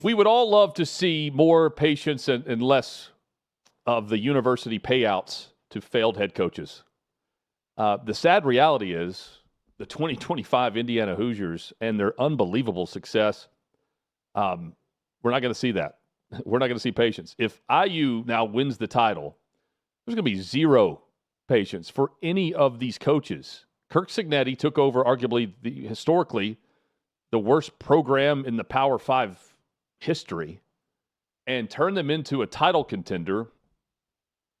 We would all love to see more patience and less of the university payouts to failed head coaches. The sad reality is the 2025 Indiana Hoosiers and their unbelievable success, we're not going to see that. We're not going to see patience. If IU now wins the title, there's going to be zero patience for any of these coaches. Curt Cignetti took over arguably historically the worst program in the Power 5 history and turned them into a title contender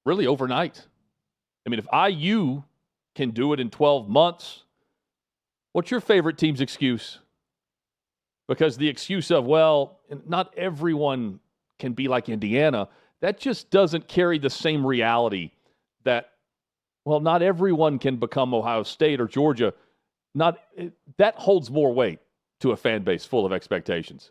really overnight. I mean, if IU can do it in 12 months, what's your favorite team's excuse? Because the excuse of, well, not everyone can be like Indiana, that just doesn't carry the same reality that, well, not everyone can become Ohio State or Georgia. That holds more weight to a fan base full of expectations.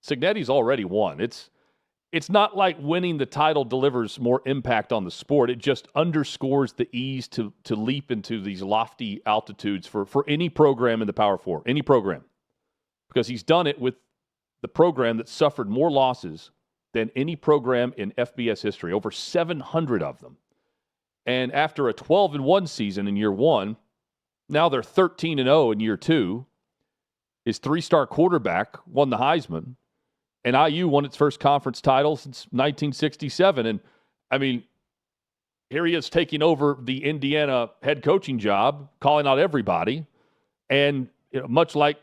Cignetti's already won. It's not like winning the title delivers more impact on the sport. It just underscores the ease to leap into these lofty altitudes for any program in the Power Four, any program. Because he's done it with the program that suffered more losses than any program in FBS history, over 700 of them. And after a 12-1 season in year one, now they're 13-0 in year two. His three-star quarterback won the Heisman, and IU won its first conference title since 1967. And, I mean, here he is taking over the Indiana head coaching job, calling out everybody. And much like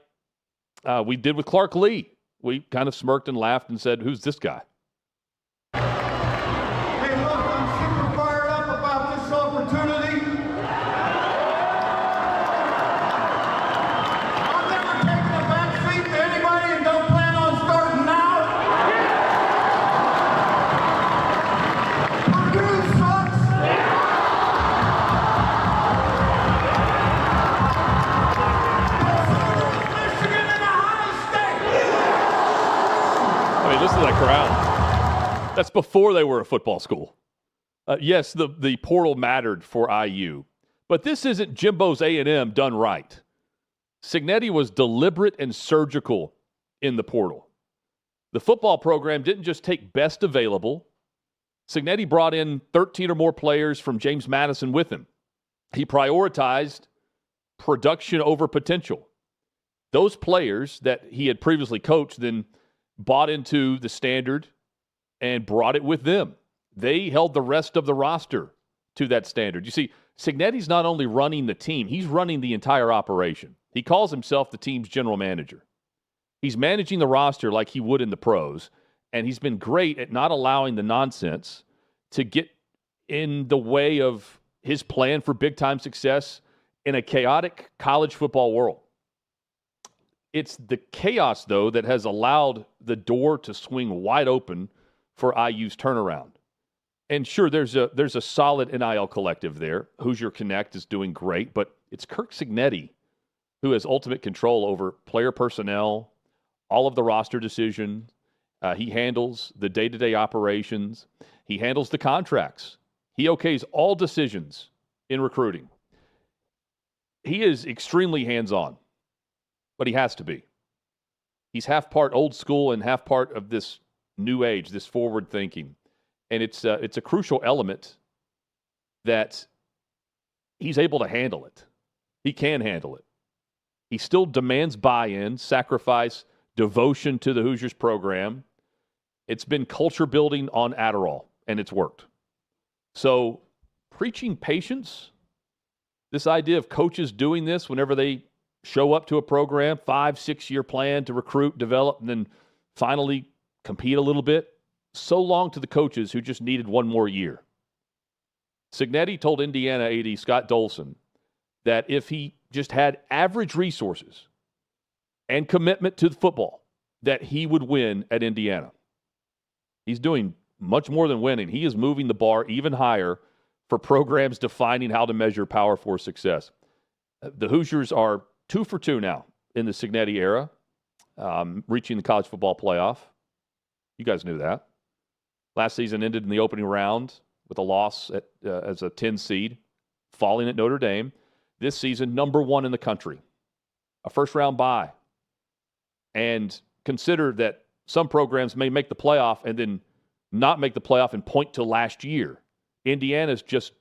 we did with Clark Lee, we kind of smirked and laughed and said, who's this guy? Hey, look, I'm super fired up about this opportunity. I'm never taking a back seat to anybody and don't plan on starting now. Purdue sucks. Michigan and Ohio State. I mean, listen to that crowd. That's before they were a football school. Yes, the portal mattered for IU, but this isn't Jimbo's A&M done right. Cignetti was deliberate and surgical in the portal. The football program didn't just take best available. Cignetti brought in 13 or more players from James Madison with him. He prioritized production over potential. Those players that he had previously coached then bought into the standard and brought it with them. They held the rest of the roster to that standard. You see, Cignetti's not only running the team, he's running the entire operation. He calls himself the team's general manager. He's managing the roster like he would in the pros, and he's been great at not allowing the nonsense to get in the way of his plan for big-time success in a chaotic college football world. It's the chaos, though, that has allowed the door to swing wide open for IU's turnaround. And sure, there's a solid NIL collective there. Hoosier Connect is doing great, but it's Curt Cignetti who has ultimate control over player personnel, all of the roster decisions. He handles the day-to-day operations. He handles the contracts. He okays all decisions in recruiting. He is extremely hands-on, but he has to be. He's half part old school and half part of this new age, this forward thinking. And it's a crucial element that he's able to handle it. He can handle it. He still demands buy-in, sacrifice, devotion to the Hoosiers program. It's been culture building on Adderall, and it's worked. So preaching patience, this idea of coaches doing this whenever they show up to a program, 5-6 year plan to recruit, develop, and then finally compete a little bit, so long to the coaches who just needed one more year. Cignetti told Indiana AD Scott Dolson that if he just had average resources and commitment to the football, that he would win at Indiana. He's doing much more than winning. He is moving the bar even higher for programs defining how to measure Power 4 success. The Hoosiers are 2 for 2 now in the Cignetti era, reaching the college football playoff. You guys knew that. Last season ended in the opening round with a loss as a 10 seed, falling at Notre Dame. This season, number 1 in the country, a first-round bye. And consider that Some programs may make the playoff and then not make the playoff and point to last year. Indiana's just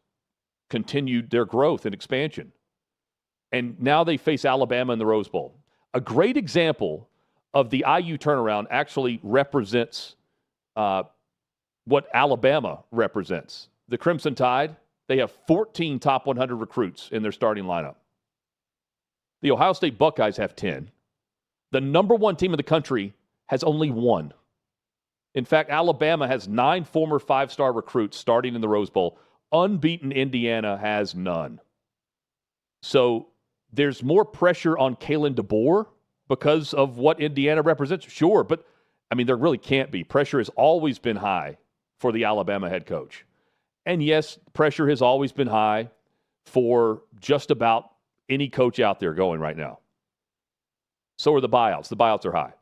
continued their growth and expansion. And now they face Alabama in the Rose Bowl. A great example of the IU turnaround actually represents what Alabama represents. The Crimson Tide, they have 14 top 100 recruits in their starting lineup. The Ohio State Buckeyes have 10. The number one team in the country has only 1. In fact, Alabama has 9 former 5-star recruits starting in the Rose Bowl. Unbeaten Indiana has none. So there's more pressure on Kalen DeBoer because of what Indiana represents. Sure, but I mean, there really can't be. Pressure has always been high for the Alabama head coach. And yes, pressure has always been high for just about any coach out there going right now. So are the buyouts. The buyouts are high.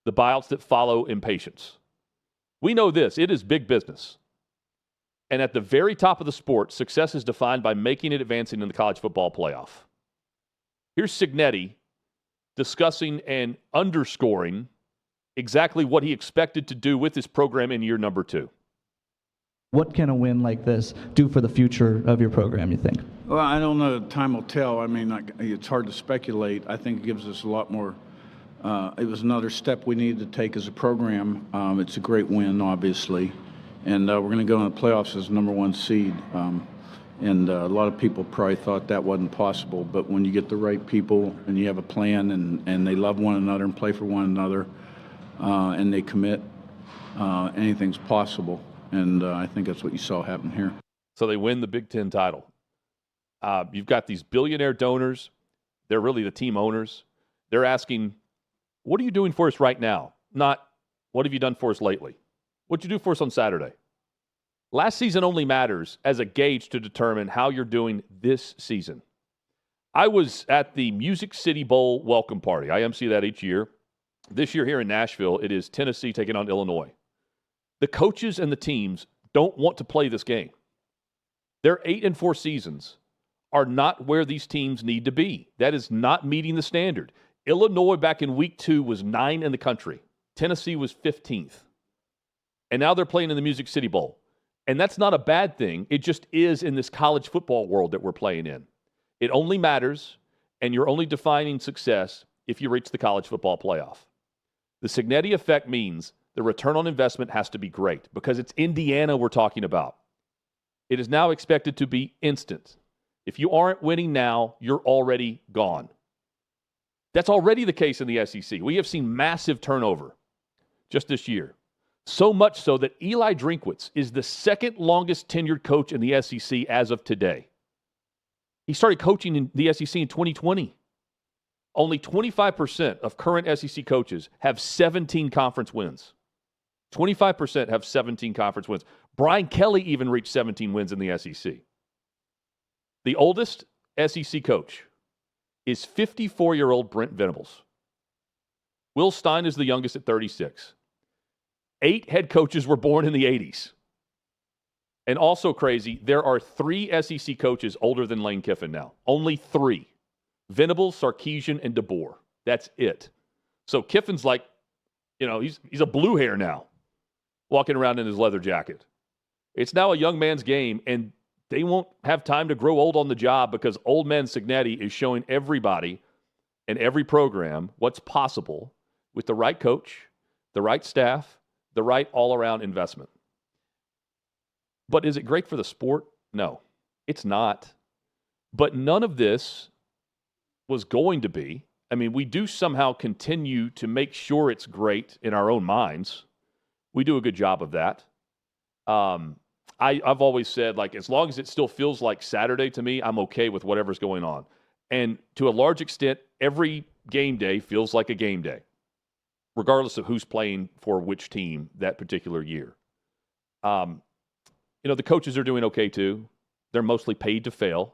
The buyouts that follow impatience. We know this. It is big business. And at the very top of the sport, success is defined by making it advancing in the college football playoff. Here's Cignetti discussing and underscoring exactly what he expected to do with this program in year number 2. What can a win like this do for the future of your program, you think? Well, I don't know. Time will tell. I mean, it's hard to speculate. I think it gives us a lot more. It was another step we needed to take as a program. It's a great win, obviously. And we're going to go in the playoffs as number 1 seed. And a lot of people probably thought that wasn't possible. But when you get the right people and you have a plan and they love one another and play for one another and they commit, anything's possible. And I think that's what you saw happen here. So they win the Big Ten title. You've got these billionaire donors. They're really the team owners. They're asking, what are you doing for us right now? Not, what have you done for us lately? What'd you do for us on Saturday? Last season only matters as a gauge to determine how you're doing this season. I was at the Music City Bowl welcome party. I MC that each year. This year here in Nashville, it is Tennessee taking on Illinois. The coaches and the teams don't want to play this game. Their 8-4 seasons are not where these teams need to be. That is not meeting the standard. Illinois back in week 2 was 9 in the country. Tennessee was 15th. And now they're playing in the Music City Bowl. And that's not a bad thing. It just is in this college football world that we're playing in. It only matters, and you're only defining success if you reach the college football playoff. The Cignetti effect means the return on investment has to be great because it's Indiana we're talking about. It is now expected to be instant. If you aren't winning now, you're already gone. That's already the case in the SEC. We have seen massive turnover just this year. So much so that Eli Drinkwitz is the second longest tenured coach in the SEC as of today. He started coaching in the SEC in 2020. Only 25% of current SEC coaches have 17 conference wins. 25% have 17 conference wins. Brian Kelly even reached 17 wins in the SEC. The oldest SEC coach is 54-year-old Brent Venables. Will Stein is the youngest at 36. 8 head coaches were born in the 80s. And also crazy, there are 3 SEC coaches older than Lane Kiffin now. Only 3. Venables, Sarkisian, and DeBoer. That's it. So Kiffin's like, he's a blue hair now, walking around in his leather jacket. It's now a young man's game, and they won't have time to grow old on the job because old man Cignetti is showing everybody and every program what's possible with the right coach, the right staff, the right all-around investment. But is it great for the sport? No, it's not. But none of this was going to be. I mean, we do somehow continue to make sure it's great in our own minds. We do a good job of that. I've always said, as long as it still feels like Saturday to me, I'm okay with whatever's going on. And to a large extent, every game day feels like a game day, regardless of who's playing for which team that particular year. The coaches are doing okay too. They're mostly paid to fail.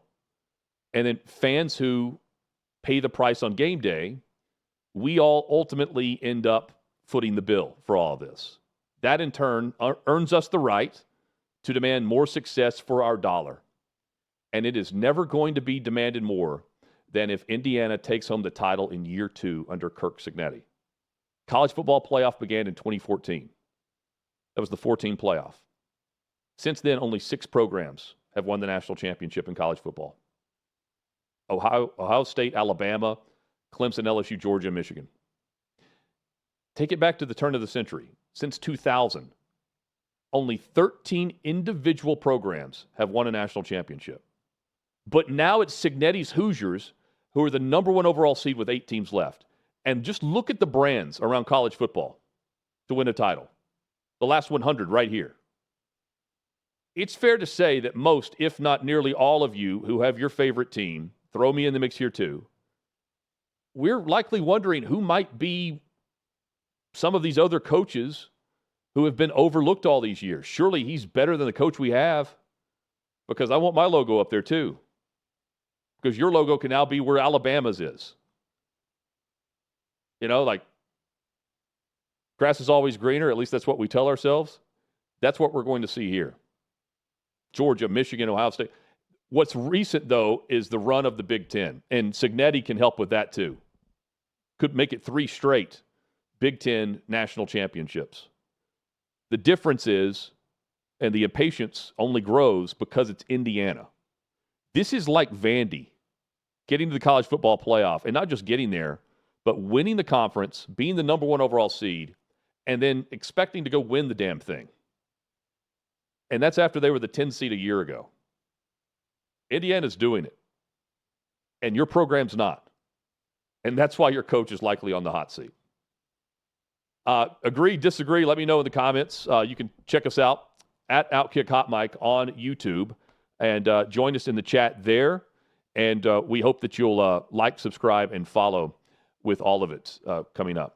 And then fans who pay the price on game day, we all ultimately end up footing the bill for all of this. That in turn earns us the right to demand more success for our dollar. And it is never going to be demanded more than if Indiana takes home the title in year 2 under Curt Cignetti. College football playoff began in 2014. That was the 14 playoff. Since then, only 6 programs have won the national championship in college football. Ohio State, Alabama, Clemson, LSU, Georgia, and Michigan. Take it back to the turn of the century. Since 2000, only 13 individual programs have won a national championship. But now it's Cignetti's Hoosiers, who are the number 1 overall seed with 8 teams left. And just look at the brands around college football to win a title. The last 100 right here. It's fair to say that most, if not nearly all of you who have your favorite team, throw me in the mix here too, we're likely wondering who might be some of these other coaches who have been overlooked all these years. Surely he's better than the coach we have, because I want my logo up there too. Because your logo can now be where Alabama's is. You know, like, grass is always greener. At least that's what we tell ourselves. That's what we're going to see here. Georgia, Michigan, Ohio State. What's recent, though, is the run of the Big Ten. And Cignetti can help with that, too. Could make it 3 straight Big Ten national championships. The difference is, and the impatience only grows because it's Indiana. This is like Vandy getting to the college football playoff, and not just getting there, but winning the conference, being the number 1 overall seed, and then expecting to go win the damn thing. And that's after they were the 10 seed a year ago. Indiana's doing it. And your program's not. And that's why your coach is likely on the hot seat. Agree, disagree, let me know in the comments. You can check us out at OutKick Hot Mic on YouTube and join us in the chat there. And we hope that you'll like, subscribe, and follow with all of it coming up.